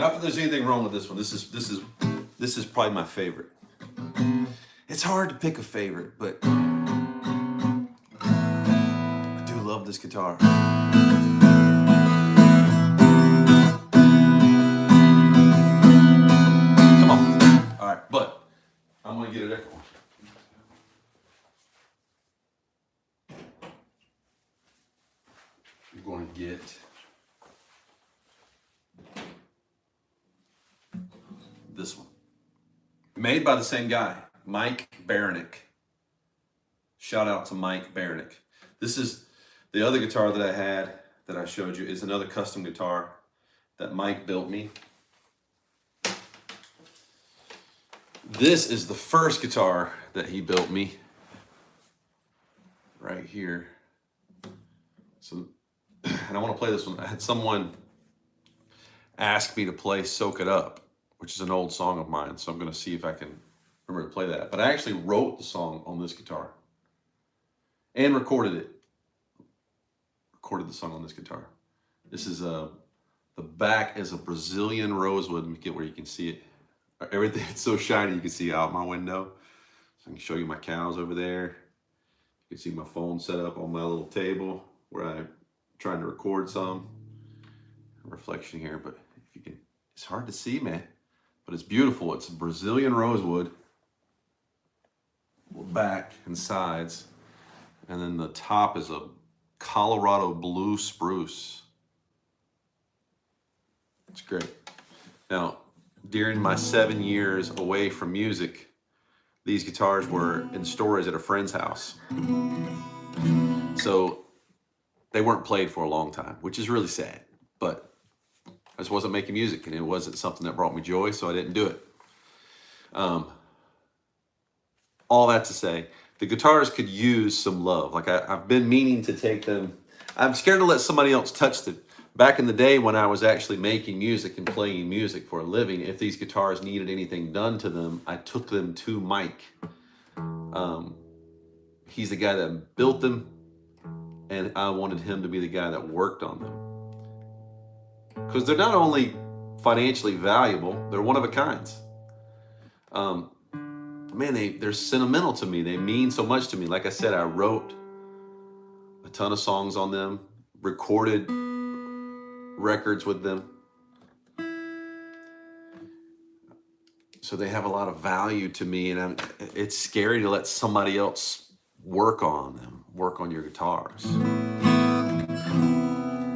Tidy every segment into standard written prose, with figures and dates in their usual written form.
Not that there's anything wrong with this one. This is probably my favorite. It's hard to pick a favorite, but I do love this guitar. Come on. All right, but I'm gonna get a different one. You're going to get this one. Made by the same guy, Mike Baranick. Shout out to Mike Baranick. This is the other guitar that I had that I showed you is another custom guitar that Mike built me. This is the first guitar that he built me. Right here. So, and I want to play this one. I had someone ask me to play Soak It Up, which is an old song of mine. So I'm going to see if I can remember to play that. But I actually wrote the song on this guitar and recorded it. Recorded the song on this guitar. This is the back is a Brazilian rosewood. Let me get where you can see it. Everything, it's so shiny you can see out my window. So I can show you my cows over there. You can see my phone set up on my little table where I'm trying to record some. Reflection here, but if you can, it's hard to see, man. But it's beautiful. It's a Brazilian rosewood. Back and sides. And then the top is a Colorado blue spruce. It's great. Now, during my 7 years away from music, these guitars were in storage at a friend's house. So they weren't played for a long time, which is really sad. But I just wasn't making music, and it wasn't something that brought me joy, so I didn't do it. All that to say, the guitars could use some love. Like I've been meaning to take them. I'm scared to let somebody else touch them. Back in the day when I was actually making music and playing music for a living, if these guitars needed anything done to them, I took them to Mike. He's the guy that built them, and I wanted him to be the guy that worked on them. Because they're not only financially valuable, they're one of a kinds. Man, they're sentimental to me. They mean so much to me. Like I said, I wrote a ton of songs on them, recorded records with them. So they have a lot of value to me, and it's scary to let somebody else work on them, work on your guitars.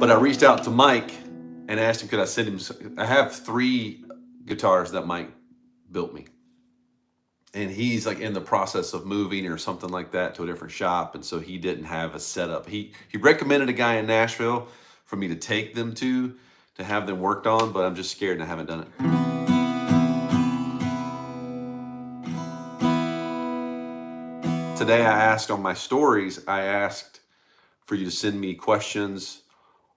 But I reached out to Mike and asked him, could I send him? I have 3 guitars that Mike built me. And he's like in the process of moving or something like that to a different shop. And so he didn't have a setup. He recommended a guy in Nashville for me to take them to have them worked on, but I'm just scared and I haven't done it. Today I asked on my stories, I asked for you to send me questions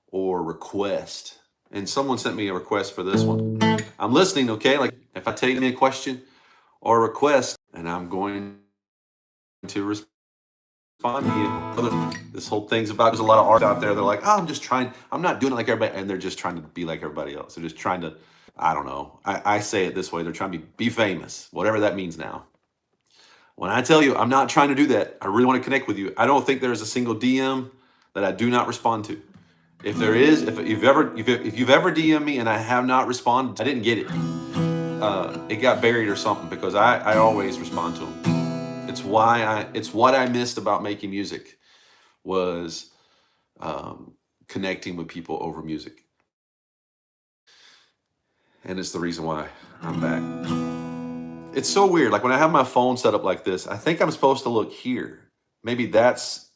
or request. And someone sent me a request for this one. I'm listening, okay? Like if I tell you a question or request, and I'm going to respond to you. This whole thing's about, there's a lot of art out there. They're like, oh, I'm not doing it like everybody. And they're just trying to be like everybody else. They're just trying to, I don't know. I say it this way. They're trying to be famous, whatever that means now. When I tell you I'm not trying to do that, I really want to connect with you. I don't think there's a single DM that I do not respond to. If there is, if you've ever DM'd me and I have not responded, I didn't get it. It got buried or something, because I always respond to them. It's what I missed about making music was connecting with people over music. And it's the reason why I'm back. It's so weird. Like when I have my phone set up like this, I think I'm supposed to look here. Maybe that's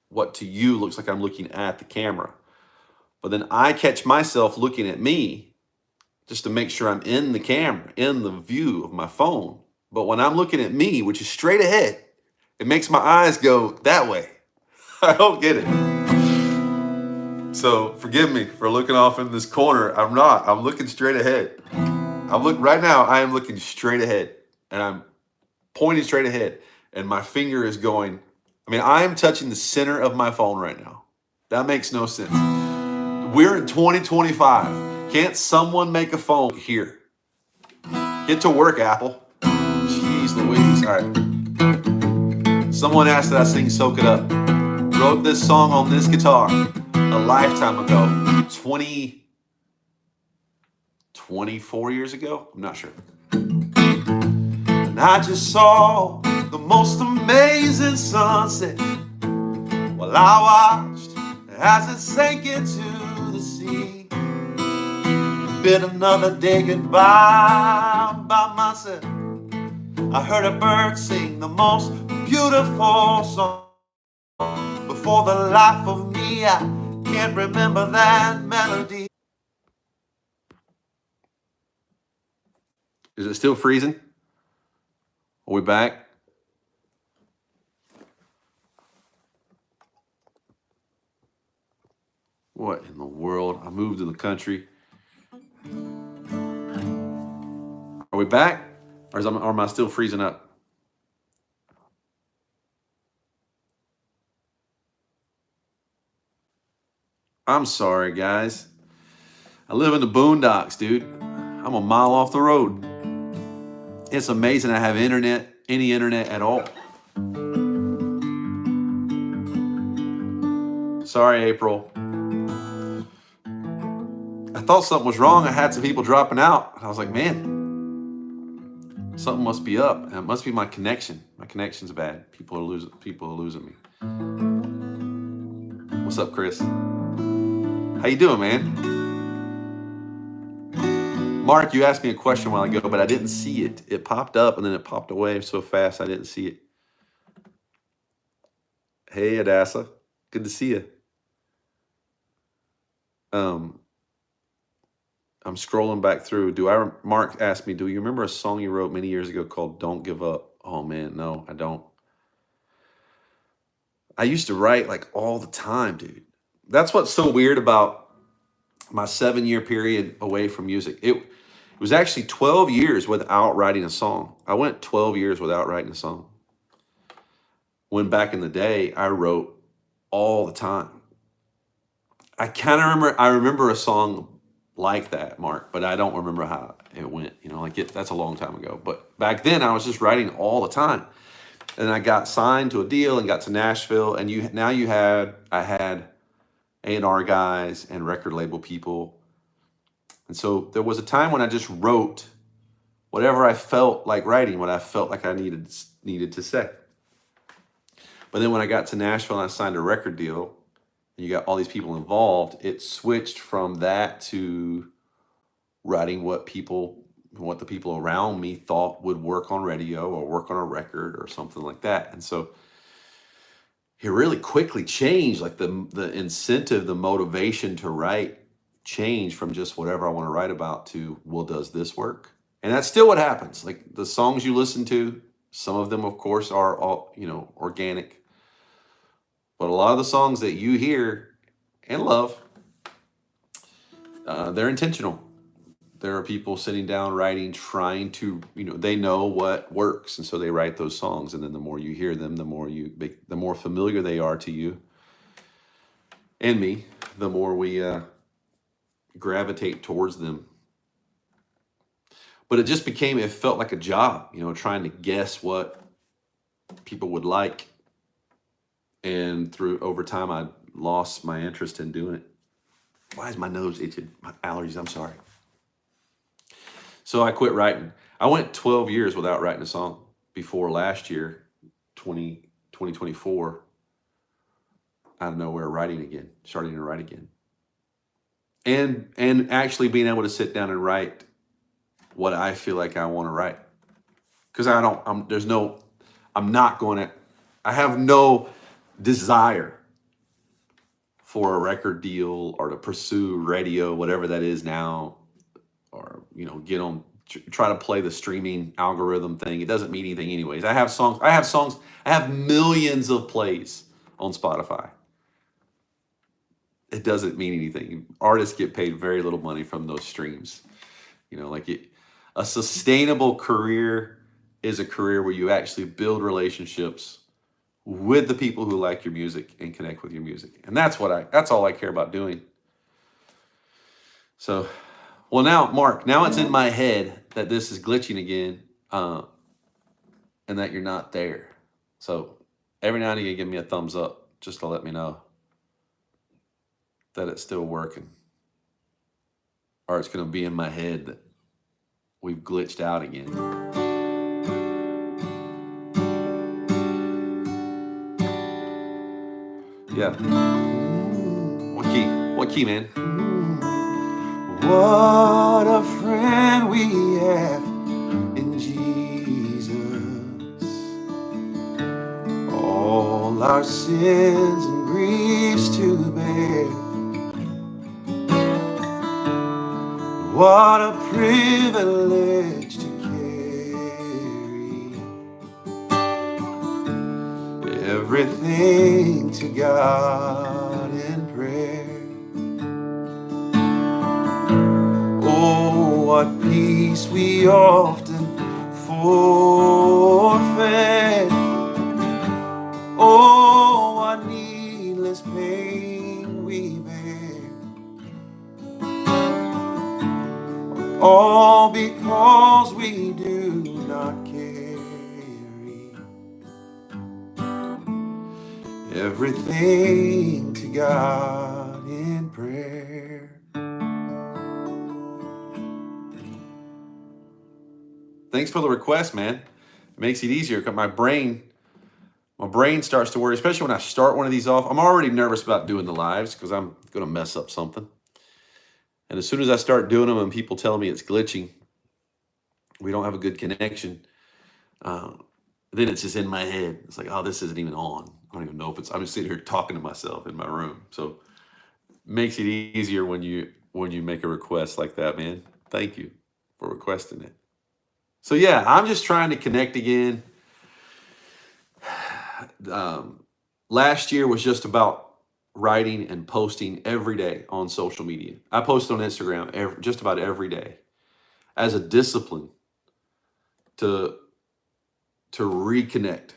what to you looks like I'm looking at the camera. But then I catch myself looking at me just to make sure I'm in the camera, in the view of my phone. But when I'm looking at me, which is straight ahead, it makes my eyes go that way. I don't get it. So forgive me for looking off in this corner. I'm not. I'm looking straight ahead. Right now, I am looking straight ahead. And I'm pointing straight ahead. And my finger is going, I am touching the center of my phone right now. That makes no sense. We're in 2025. Can't someone make a phone here? Get to work, Apple. Jeez Louise. All right. Someone asked that I sing Soak It Up. Wrote this song on this guitar a lifetime ago. 24 years ago? I'm not sure. And I just saw the most amazing sunset while I watched as it sank into the sea. Bid another day goodbye by myself. I heard a bird sing the most beautiful song. Before the life of me, I can't remember that melody. Is it still freezing? Are we back? What in the world? I moved to the country. Are we back? Or am I still freezing up? I'm sorry, guys. I live in the boondocks, dude. I'm a mile off the road. It's amazing I have internet, any internet at all. Sorry, April. I thought something was wrong. I had some people dropping out. I was like, man, something must be up. And it must be my connection. My connection's bad. People are losing me. What's up, Chris? How you doing, man? Mark, you asked me a question a while ago, but I didn't see it. It popped up and then it popped away so fast I didn't see it. Hey, Adassa. Good to see you. I'm scrolling back through. Mark asked me, do you remember a song you wrote many years ago called Don't Give Up? Oh man, no, I don't. I used to write like all the time, dude. That's what's so weird about my 7-year period away from music. It was actually 12 years without writing a song. I went 12 years without writing a song. When back in the day, I wrote all the time. I remember a song like that, Mark, but I don't remember how it went. That's a long time ago. But back then, I was just writing all the time. And I got signed to a deal and got to Nashville. And I had A&R guys and record label people. And so there was a time when I just wrote whatever I felt like writing, what I felt like I needed to say. But then when I got to Nashville and I signed a record deal, and you got all these people involved, it switched from that to writing what the people around me thought would work on radio or work on a record or something like that. And so it really quickly changed, like the incentive, the motivation to write changed from just whatever I want to write about to, well, does this work? And that's still what happens. Like the songs you listen to, some of them, of course, are all, organic. But a lot of the songs that you hear and love, they're intentional. There are people sitting down writing, trying to, they know what works. And so they write those songs. And then the more you hear them, the more familiar they are to you and me, the more we gravitate towards them. But it felt like a job, trying to guess what people would like. And over time, I lost my interest in doing it. Why is my nose itching? My allergies, I'm sorry. So I quit writing. I went 12 years without writing a song before last year, 2024, out of nowhere, starting to write again. And actually being able to sit down and write what I feel like I want to write. Because I have no desire for a record deal or to pursue radio, whatever that is now, or try to play the streaming algorithm thing. It doesn't mean anything anyways. I have millions of plays on Spotify. It doesn't mean anything. Artists get paid very little money from those streams. A sustainable career is a career where you actually build relationships with the people who like your music and connect with your music. And that's all I care about doing. So Well, now, Mark, now it's in my head that this is glitching again, and that you're not there. So every now and again, give me a thumbs up just to let me know that it's still working. Or it's going to be in my head that we've glitched out again. Yeah. What key? What key, man? What a friend we have in Jesus. All our sins and griefs to bear. What a privilege to carry everything to God in prayer. Oh, what peace we often forfeit. Oh, what needless pain we bear. All because we do not carry everything to God in prayer. Thanks for the request, man. It makes it easier because my brain starts to worry, especially when I start one of these off. I'm already nervous about doing the lives because I'm going to mess up something. And as soon as I start doing them and people tell me it's glitching, we don't have a good connection, then it's just in my head. It's like, oh, this isn't even on. I don't even know if it's, I'm just sitting here talking to myself in my room. So it makes it easier when you make a request like that, man. Thank you for requesting it. So yeah, I'm just trying to connect again. Last year was just about writing and posting every day on social media. I post on Instagram just about every day as a discipline to reconnect.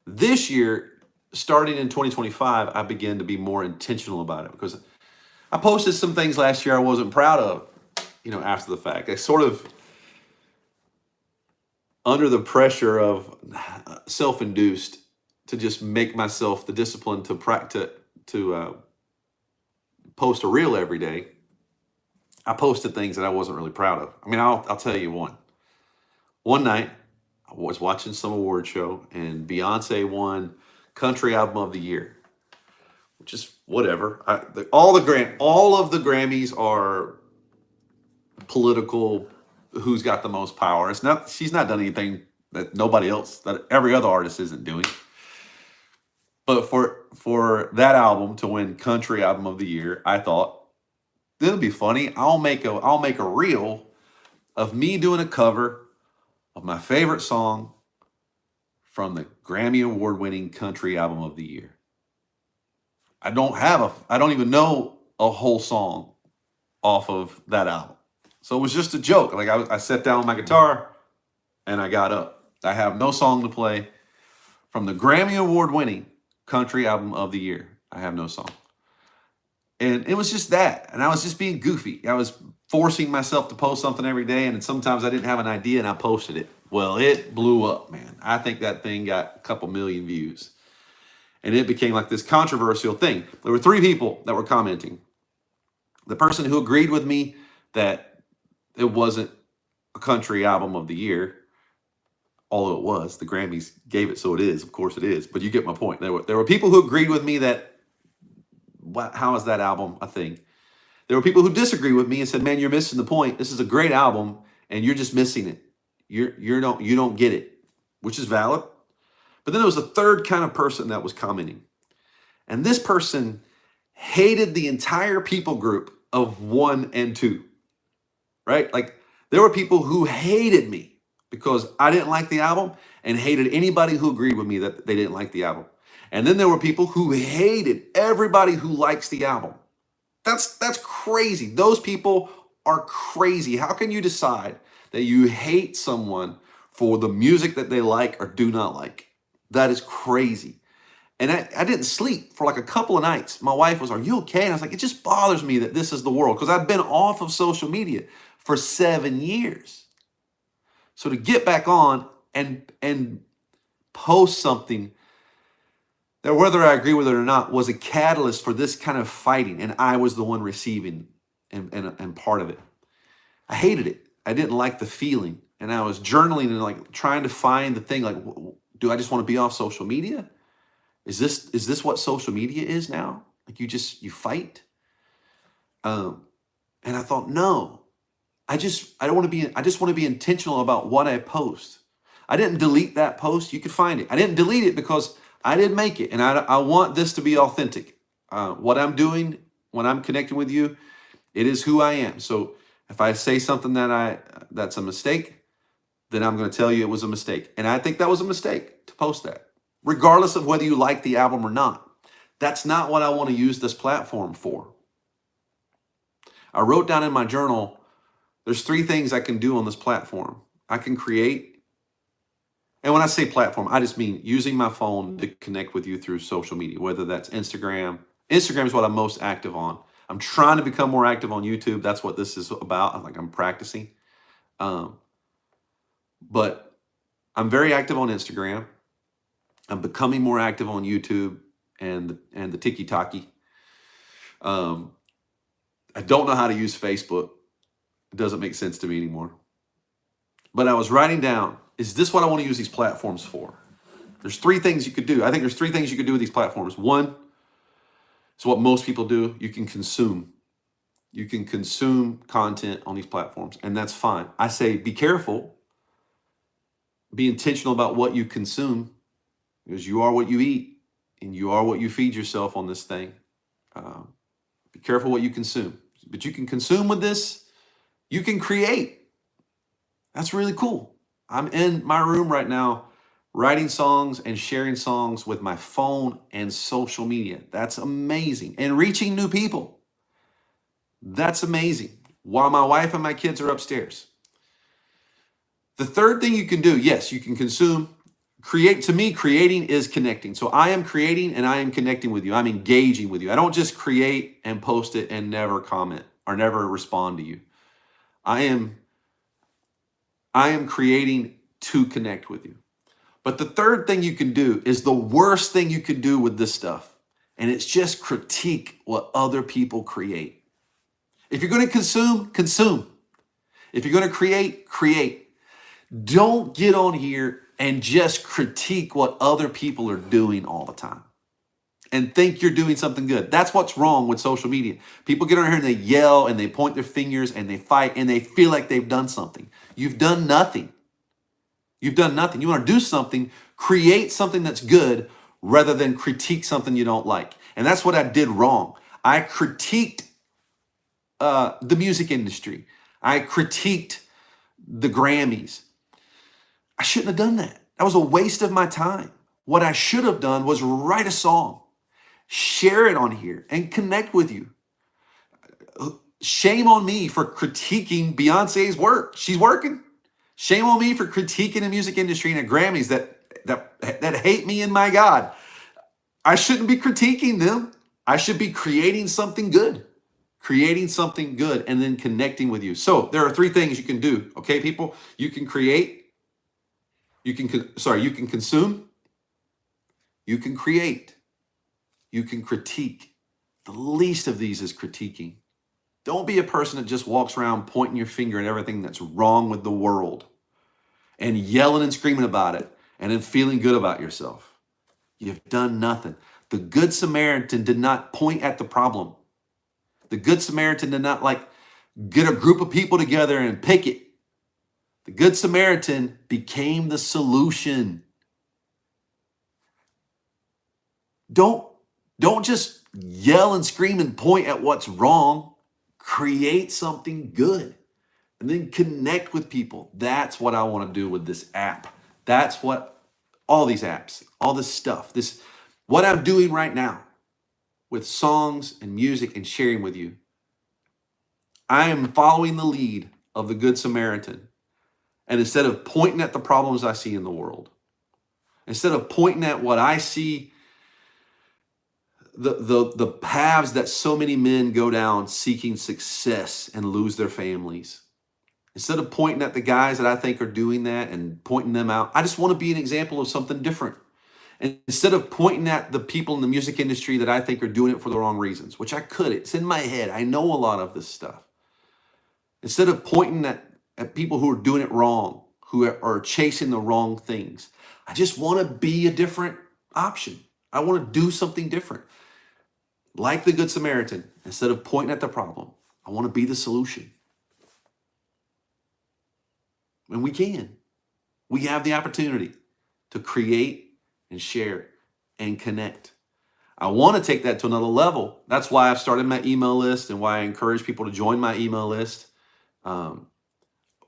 This year, starting in 2025, I began to be more intentional about it because I posted some things last year I wasn't proud of, after the fact. I sort of, under the pressure of self-induced, to just make myself the discipline to post a reel every day, I posted things that I wasn't really proud of. I mean, I'll tell you one. One night, I was watching some award show, and Beyonce won Country Album of the Year, which is whatever. All of the Grammys are political. Who's got the most power? It's not. She's not done anything that nobody else, that every other artist isn't doing. But for that album to win Country Album of the Year, I thought it'll be funny. I'll make a reel of me doing a cover of my favorite song from the Grammy Award-winning Country Album of the Year. I don't even know a whole song off of that album. So it was just a joke. Like I sat down with my guitar and I got up. I have no song to play from the Grammy Award-winning Country Album of the Year. I have no song. And it was just that. And I was just being goofy. I was forcing myself to post something every day. And sometimes I didn't have an idea and I posted it. Well, it blew up, man. I think that thing got a couple million views. And it became like this controversial thing. There were 3 people that were commenting. The person who agreed with me that it wasn't a country album of the year, although it was. The Grammys gave it, so it is. Of course it is. But you get my point. There were people who agreed with me that, how is that album a thing? There were people who disagreed with me and said, man, you're missing the point. This is a great album, and you're just missing it. You don't get it, which is valid. But then there was a third kind of person that was commenting. And this person hated the entire people group of 1 and 2, right? Like there were people who hated me because I didn't like the album and hated anybody who agreed with me that they didn't like the album. And then there were people who hated everybody who likes the album. That's crazy. Those people are crazy. How can you decide that you hate someone for the music that they like or do not like? That is crazy. And I didn't sleep for like a couple of nights. My wife was, "Are you okay?" And I was like, "It just bothers me that this is the world." Because I've been off of social media for 7 years. So to get back on and post something that, whether I agree with it or not, was a catalyst for this kind of fighting. And I was the one receiving and part of it. I hated it. I didn't like the feeling. And I was journaling and like trying to find the thing, like, do I just want to be off social media? Is this what social media is now? Like you fight? And I thought, no, I just want to be intentional about what I post. I didn't delete that post. You could find it. I didn't delete it because I didn't make it. And I want this to be authentic. What I'm doing when I'm connecting with you, it is who I am. So if I say something that's a mistake, then I'm going to tell you it was a mistake. And I think that was a mistake to post that, regardless of whether you like the album or not. That's not what I want to use this platform for. I wrote down in my journal, there's 3 things I can do on this platform. I can create. And when I say platform, I just mean using my phone to connect with you through social media, whether that's Instagram. Instagram is what I'm most active on. I'm trying to become more active on YouTube. That's what this is about. I'm practicing. But I'm very active on Instagram. I'm becoming more active on YouTube and the tiki-taki. I don't know how to use Facebook. It doesn't make sense to me anymore. But I was writing down, is this what I want to use these platforms for? There's 3 things you could do. I think there's 3 things you could do with these platforms. One is what most people do. You can consume. You can consume content on these platforms, and that's fine. I say be careful. Be intentional about what you consume, because you are what you eat, and you are what you feed yourself on this thing. Be careful what you consume. But you can consume with this. You can create. That's really cool. I'm in my room right now writing songs and sharing songs with my phone and social media. That's amazing. And reaching new people. That's amazing. While my wife and my kids are upstairs. The third thing you can do, yes, you can consume. Create. To me, creating is connecting. So I am creating and I am connecting with you. I'm engaging with you. I don't just create and post it and never comment or never respond to you. I am creating to connect with you. But the third thing you can do is the worst thing you can do with this stuff. And it's just critique what other people create. If you're going to consume, consume. If you're going to create, create. Don't get on here and just critique what other people are doing all the time and think you're doing something good. That's what's wrong with social media. People get on here and they yell and they point their fingers and they fight and they feel like they've done something. You've done nothing. You've done nothing. You want to do something, create something that's good rather than critique something you don't like. And that's what I did wrong. I critiqued the music industry. I critiqued the Grammys. I shouldn't have done that. That was a waste of my time. What I should have done was write a song, share it on here, and connect with you. Shame on me for critiquing Beyonce's work. She's working. Shame on me for critiquing the music industry and the Grammys that hate me and my God. I shouldn't be critiquing them. I should be creating something good. Creating something good and then connecting with you. So there are 3 things you can do. Okay, people? You can create. You can consume. You can create. You can critique. The least of these is critiquing. Don't be a person that just walks around pointing your finger at everything that's wrong with the world and yelling and screaming about it and then feeling good about yourself. You've done nothing. The Good Samaritan did not point at the problem. The Good Samaritan did not get a group of people together and picket. The Good Samaritan became the solution. Don't just yell and scream and point at what's wrong. Create something good and then connect with people. That's what I want to do with this app. That's what all these apps, all this stuff, what I'm doing right now with songs and music and sharing with you. I am following the lead of the Good Samaritan. And instead of pointing at the problems I see in the world, instead of pointing at what I see the paths that so many men go down seeking success and lose their families. Instead of pointing at the guys that I think are doing that and pointing them out, I just want to be an example of something different. And instead of pointing at the people in the music industry that I think are doing it for the wrong reasons, which I could, it's in my head. I know a lot of this stuff. Instead of pointing at people who are doing it wrong, who are chasing the wrong things, I just want to be a different option. I want to do something different. Like the Good Samaritan, instead of pointing at the problem, I want to be the solution. And we can. We have the opportunity to create and share and connect. I want to take that to another level. That's why I've started my email list and why I encourage people to join my email list.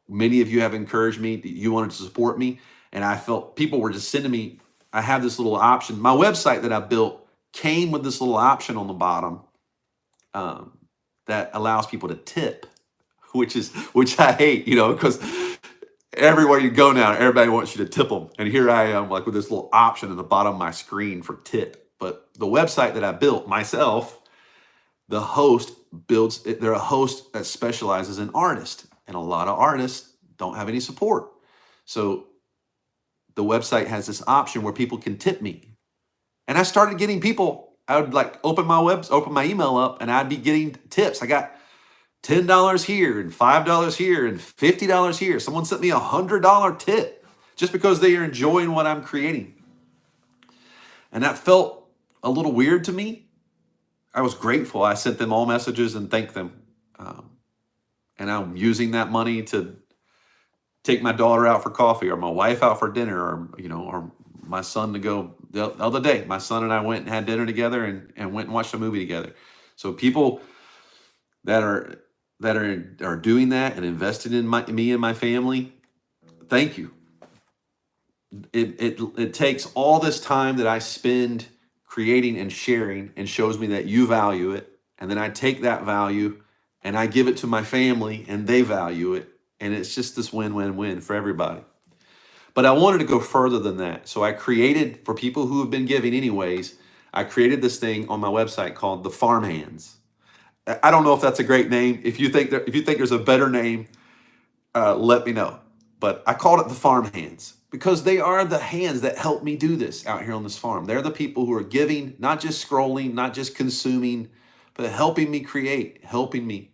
Many of you have encouraged me. You wanted to support me. And I felt people were just sending me, I have this little option. My website that I built came with this little option on the bottom that allows people to tip, which I hate, because everywhere you go now, everybody wants you to tip them. And here I am, like with this little option at the bottom of my screen for tip. But the website that I built myself, the host builds it. They're a host that specializes in artists, and a lot of artists don't have any support. So the website has this option where people can tip me. And I started getting people. I would like open my email up, and I'd be getting tips. I got $10 here and $5 here and $50 here. Someone sent me a $100 tip just because they are enjoying what I'm creating. And that felt a little weird to me. I was grateful. I sent them all messages and thanked them. And I'm using that money to take my daughter out for coffee, or my wife out for dinner, or my son to go. The other day, my son and I went and had dinner together and went and watched a movie together. So people that are doing that and invested in me and my family, thank you. It takes all this time that I spend creating and sharing, and shows me that you value it. And then I take that value and I give it to my family, and they value it. And it's just this win-win-win for everybody. But I wanted to go further than that. So I created, for people who have been giving anyways, I created this thing on my website called the Farmhands. I don't know if that's a great name. If you think there's a better name, let me know. But I called it the Farmhands because they are the hands that help me do this out here on this farm. They're the people who are giving, not just scrolling, not just consuming, but helping me create, helping me.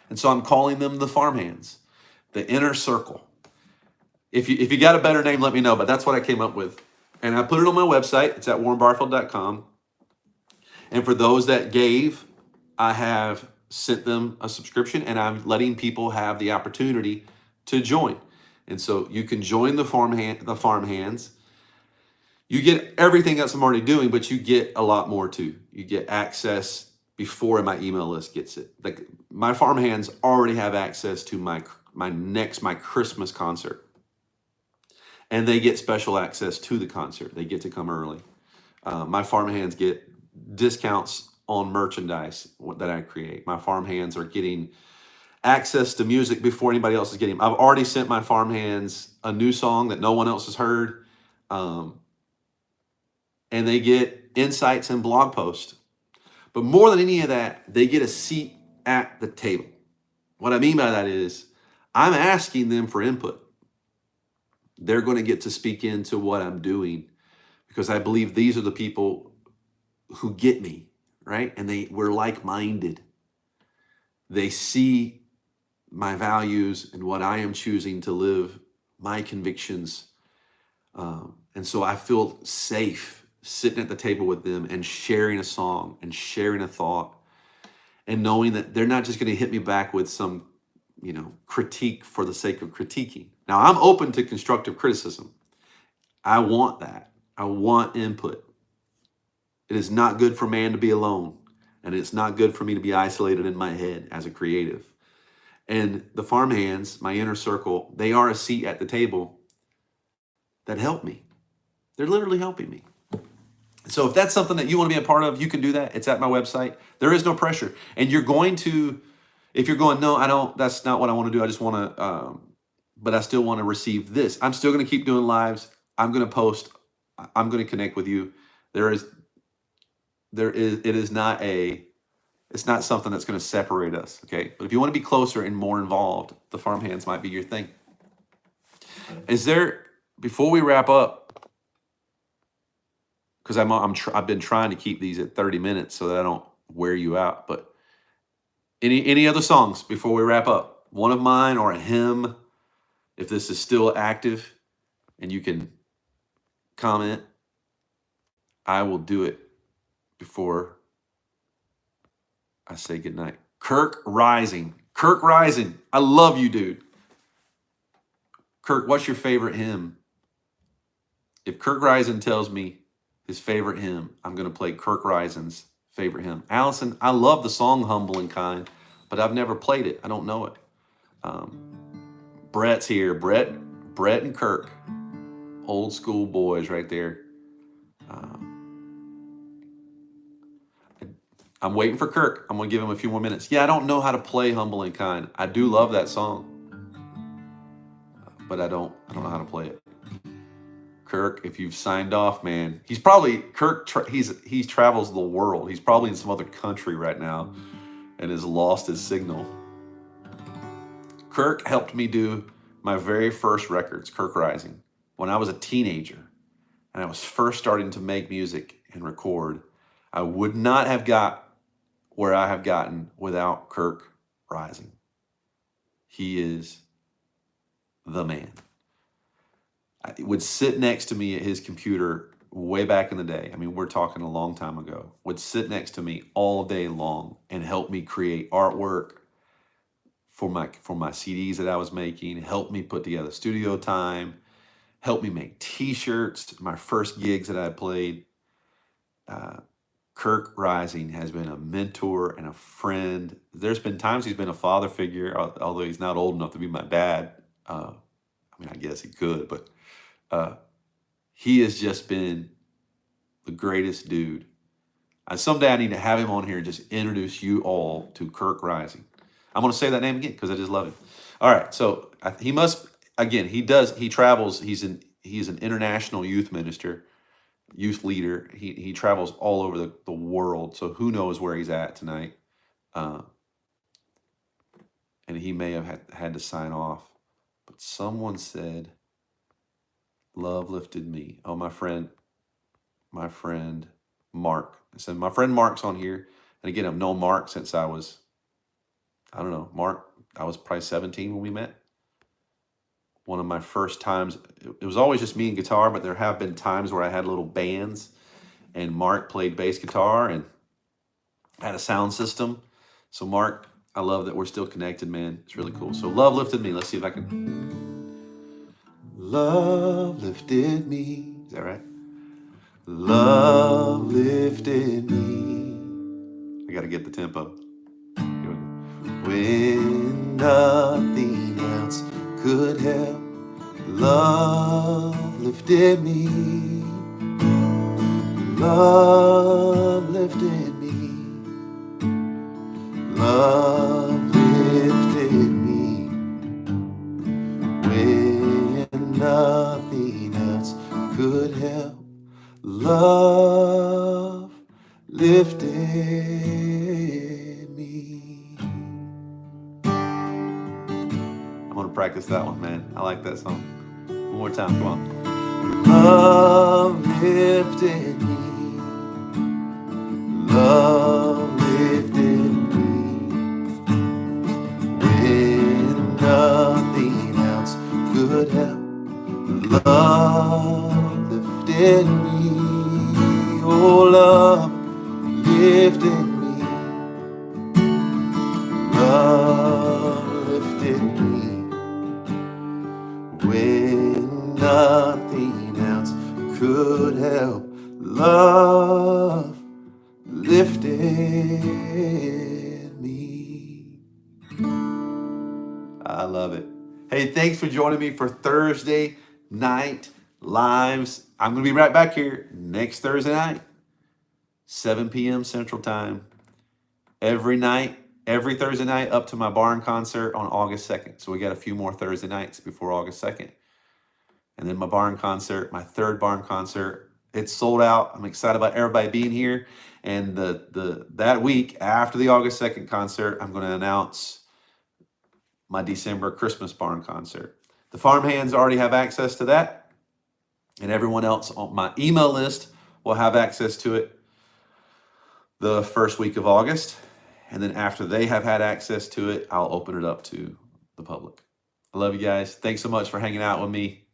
And so I'm calling them the Farmhands, the inner circle. If you got a better name, let me know. But that's what I came up with. And I put it on my website. It's at warrenbarfield.com. And for those that gave, I have sent them a subscription, and I'm letting people have the opportunity to join. And so you can join the Farmhands. You get everything else I'm already doing, but you get a lot more too. You get access before my email list gets it. Like my Farmhands already have access to my Christmas concert. And they get special access to the concert. They get to come early. My Farmhands get discounts on merchandise that I create. My Farmhands are getting access to music before anybody else is getting them. I've already sent my Farmhands a new song that no one else has heard. And they get insights and blog posts. But more than any of that, they get a seat at the table. What I mean by that is I'm asking them for input. They're going to get to speak into what I'm doing because I believe these are the people who get me, right? And we're like-minded. They see my values and what I am choosing to live, my convictions. And so I feel safe sitting at the table with them and sharing a song and sharing a thought and knowing that they're not just going to hit me back with some, critique for the sake of critiquing. Now, I'm open to constructive criticism. I want that. I want input. It is not good for man to be alone, and it's not good for me to be isolated in my head as a creative. And the Farmhands, my inner circle, they are a seat at the table that help me. They're literally helping me. So if that's something that you want to be a part of, you can do that. It's at my website. There is no pressure. And you're going to, if you're going, no, I don't, that's not what I want to do. I just want to, but I still want to receive this. I'm still going to keep doing lives. I'm going to post. I'm going to connect with you. There is it's not something that's going to separate us. Okay. But if you want to be closer and more involved, the farmhands might be your thing. Is there, before we wrap up, because I've been trying to keep these at 30 minutes so that I don't wear you out, but any other songs before we wrap up? One of mine or a hymn, if this is still active and you can comment, I will do it before I say goodnight. Kirk Rising. Kirk Rising. I love you, dude. Kirk, what's your favorite hymn? If Kirk Rising tells me his favorite hymn, I'm going to play Kirk Rising's favorite hymn. Allison, I love the song Humble and Kind, but I've never played it. I don't know it. Brett's here. Brett and Kirk. Old school boys right there. I'm waiting for Kirk. I'm going to give him a few more minutes. Yeah, I don't know how to play Humble and Kind. I do love that song, but I don't know how to play it. Kirk, if you've signed off, man, he's probably he travels the world. He's probably in some other country right now and has lost his signal. Kirk helped me do my very first records, Kirk Rising, when I was a teenager and I was first starting to make music and record. I would not have got where I have gotten without Kirk Rising. He is the man. I would sit next to me at his computer way back in the day. I mean, we're talking a long time ago. Would sit next to me all day long and help me create artwork for my CDs that I was making, help me put together studio time, help me make t-shirts, my first gigs that I played. Kirk Rising has been a mentor and a friend. There's been times he's been a father figure, although he's not old enough to be my dad. I mean, I guess he could, but he has just been the greatest dude. Someday I need to have him on here and just introduce you all to Kirk Rising. I'm going to say that name again because I just love him. All right, so he travels. He's an international youth minister. Youth leader. He travels all over the world. So who knows where he's at tonight? And he may have had to sign off. But someone said, "Love lifted me." Oh, my friend Mark. I said my friend Mark's on here. And again, I've known Mark since I was, I don't know, Mark. I was probably 17 when we met. One of my first times, it was always just me and guitar, but there have been times where I had little bands and Mark played bass guitar and had a sound system. So Mark, I love that we're still connected, man. It's really cool. So Love Lifted Me. Let's see if I can. Love lifted me. Is that right? Love lifted me. I got to get the tempo. Here we go. When nothing else could help, love lifted me. Love lifted me. Love lifted me. When nothing else could help, love lifted me. I'm going to practice that one, man. I like that song. One more time, come on. Love lifted me. Love lifted me. When nothing else could help, love lifted me. Oh, love lifted me. Love lifted me. When nothing else could help, love lifted me. I love it. Hey, thanks for joining me for Thursday Night Lives. I'm going to be right back here next Thursday night, 7 p.m. Central Time. Every Thursday night up to my barn concert on August 2nd. So we got a few more Thursday nights before August 2nd. And then my barn concert, my third barn concert It's sold out. I'm excited about everybody being here. And that week after the August 2nd concert, I'm going to announce my December Christmas barn concert. The farmhands already have access to that, and everyone else on my email list will have access to it the first week of August. And then after they have had access to it, I'll open it up to the public. I love you guys. Thanks so much for hanging out with me.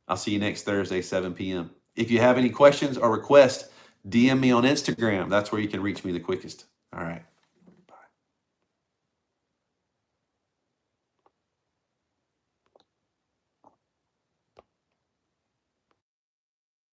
I'll see you next Thursday, 7 p.m. If you have any questions or requests, DM me on Instagram. That's where you can reach me the quickest. All right.